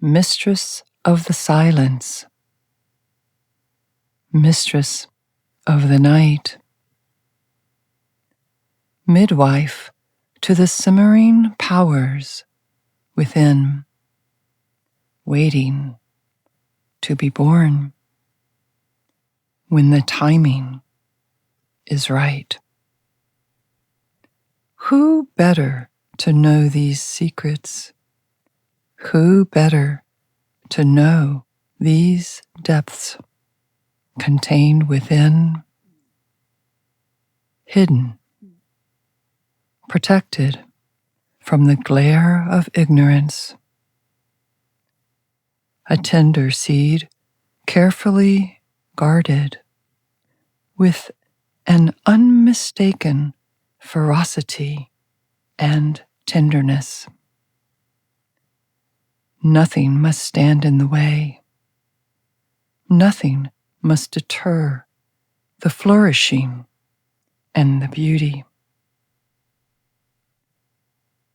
mistress of the silence, mistress of the night, midwife to the simmering powers within, waiting to be born when the timing is right. Who better to know these secrets? Who better to know these depths contained within, hidden, protected from the glare of ignorance? A tender seed carefully guarded with an unmistaken ferocity and tenderness. Nothing must stand in the way. Nothing must deter the flourishing and the beauty.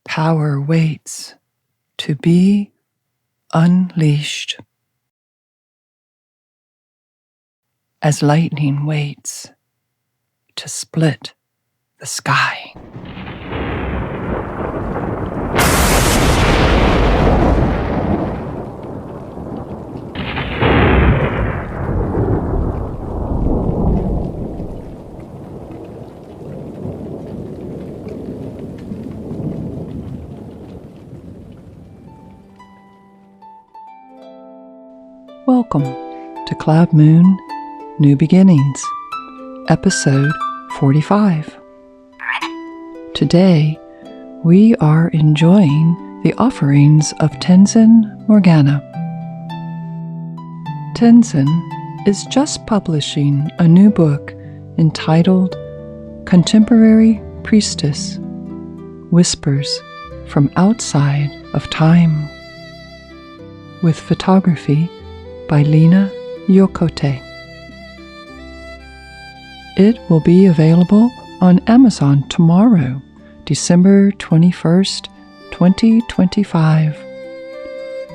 Power waits to be unleashed, as lightning waits to split the sky. Welcome to Cloud Moon New Beginnings, episode 45. Today, we are enjoying the offerings of Tenzin Morgana. Tenzin is just publishing a new book entitled Contemporary Priestess, Whispers from Outside of Time, with photography by Lina Yokote. It will be available on Amazon tomorrow, December 21st, 2025,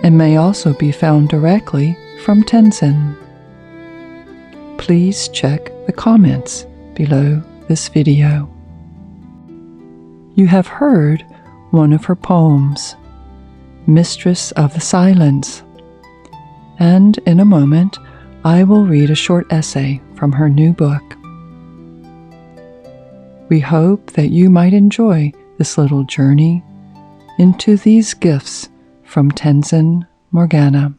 and may also be found directly from Tenzin. Please check the comments below this video. You have heard one of her poems, Mistress of the Silence, and in a moment I will read a short essay from her new book. We hope that you might enjoy this little journey into these gifts from Tenzin Morgana.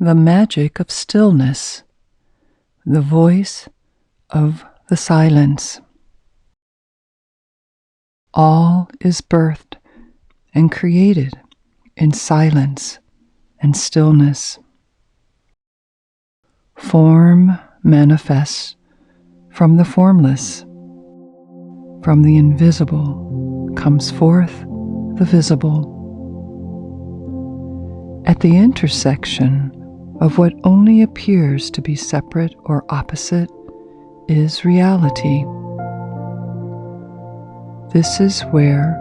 The magic of stillness, the voice of the silence. All is birthed and created in silence and stillness. Form manifests from the formless. From the invisible comes forth the visible. At the intersection of what only appears to be separate or opposite is reality. This is where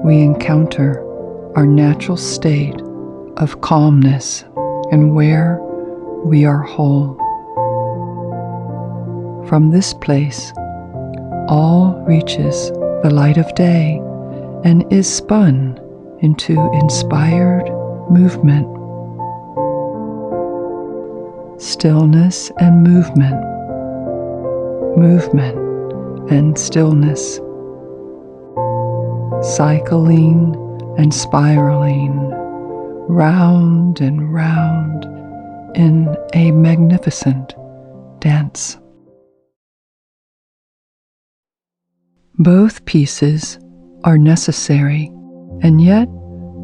we encounter our natural state of calmness and where we are whole. From this place, all reaches the light of day and is spun into inspired movement. Stillness and movement, movement and stillness. Cycling and spiraling, round and round in a magnificent dance. Both pieces are necessary and yet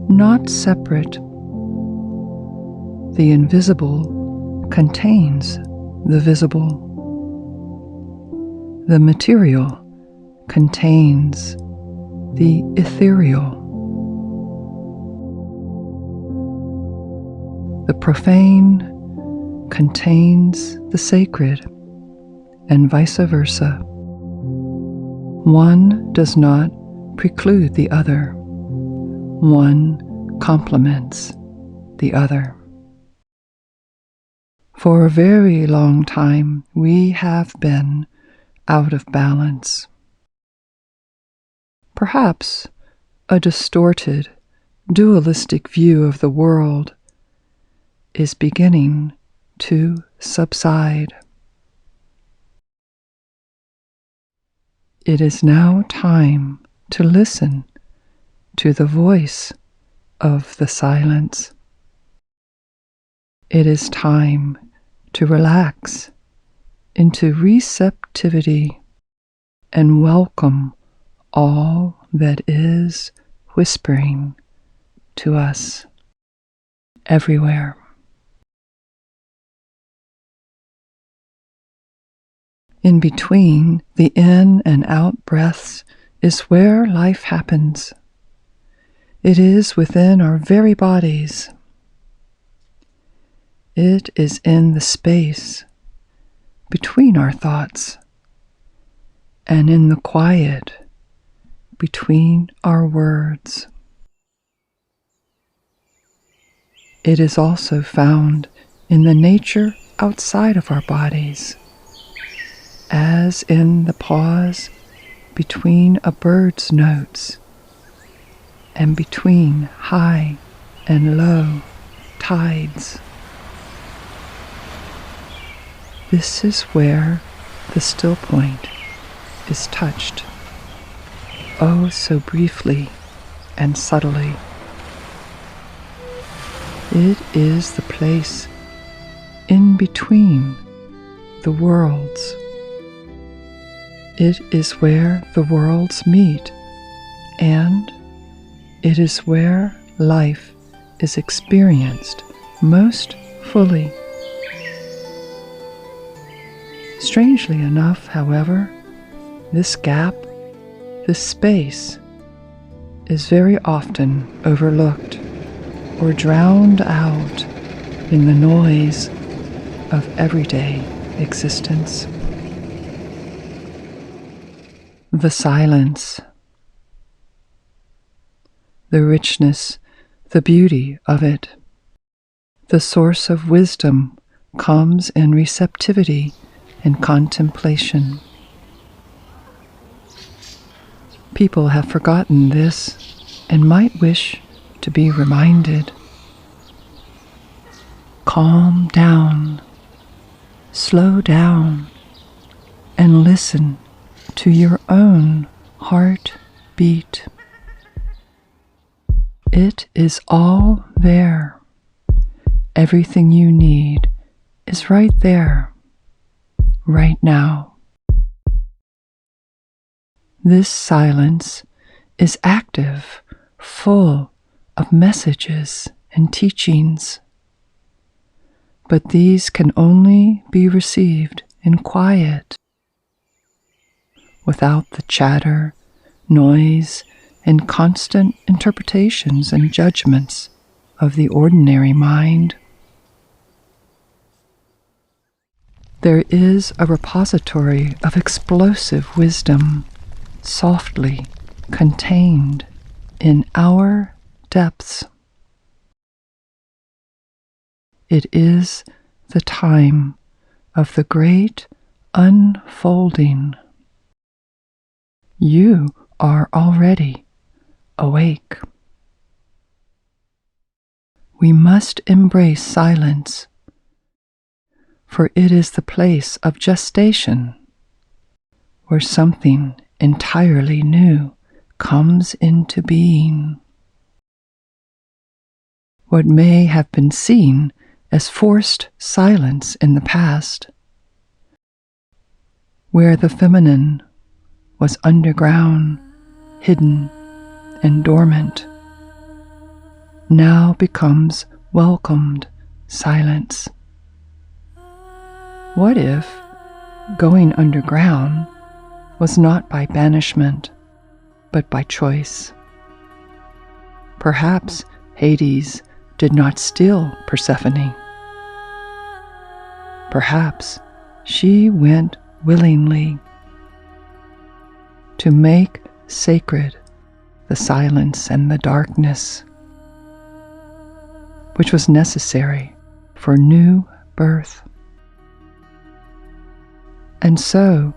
not separate. The invisible contains the visible. The material contains the ethereal. The profane contains the sacred, and vice versa. One does not preclude the other. One complements the other. For a very long time, we have been out of balance. Perhaps a distorted, dualistic view of the world is beginning to subside. It is now time to listen to the voice of the silence. It is time to relax into receptivity and welcome all that is whispering to us everywhere. In between the in and out breaths is where life happens. It is within our very bodies. It is in the space between our thoughts and in the quiet between our words. It is also found in the nature outside of our bodies, as in the pause between a bird's notes and between high and low tides. This is where the still point is touched, oh so briefly and subtly. It is the place in between the worlds. It is where the worlds meet, and it is where life is experienced most fully. Strangely enough, however, this gap, this space, is very often overlooked or drowned out in the noise of everyday existence. The silence, the richness, the beauty of it, the source of wisdom comes in receptivity and contemplation. People have forgotten this and might wish to be reminded. Calm down, slow down, and listen to your own heart beat. It is all there. Everything you need is right there, right now. This silence is active, full of messages and teachings, but these can only be received in quiet, without the chatter, noise, and constant interpretations and judgments of the ordinary mind. There is a repository of explosive wisdom, softly contained in our depths. It is the time of the great unfolding. You are already awake. We must embrace silence, for it is the place of gestation, where something entirely new comes into being. What may have been seen as forced silence in the past, where the feminine was underground, hidden, and dormant, now becomes welcomed silence. What if going underground was not by banishment, but by choice? Perhaps Hades did not steal Persephone. Perhaps she went willingly. to make sacred the silence and the darkness, which was necessary for new birth. And so,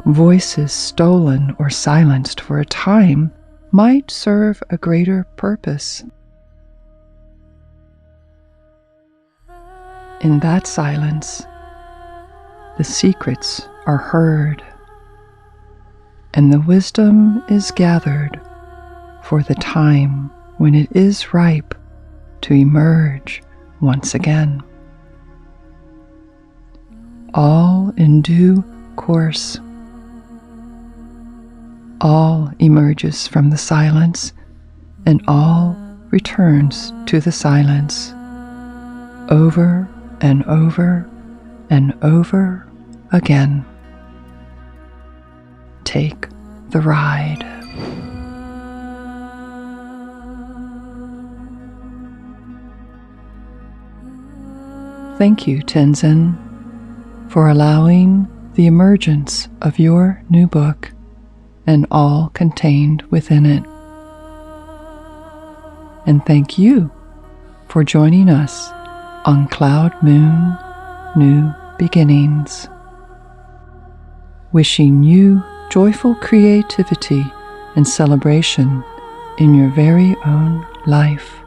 voices stolen or silenced for a time might serve a greater purpose. In that silence, the secrets are heard, and the wisdom is gathered for the time when it is ripe to emerge once again. All in due course. All emerges from the silence, and all returns to the silence, over and over and over again. Take the ride. Thank you, Tenzin, for allowing the emergence of your new book and all contained within it. And thank you for joining us on Cloud Moon New Beginnings. Wishing you joyful creativity and celebration in your very own life.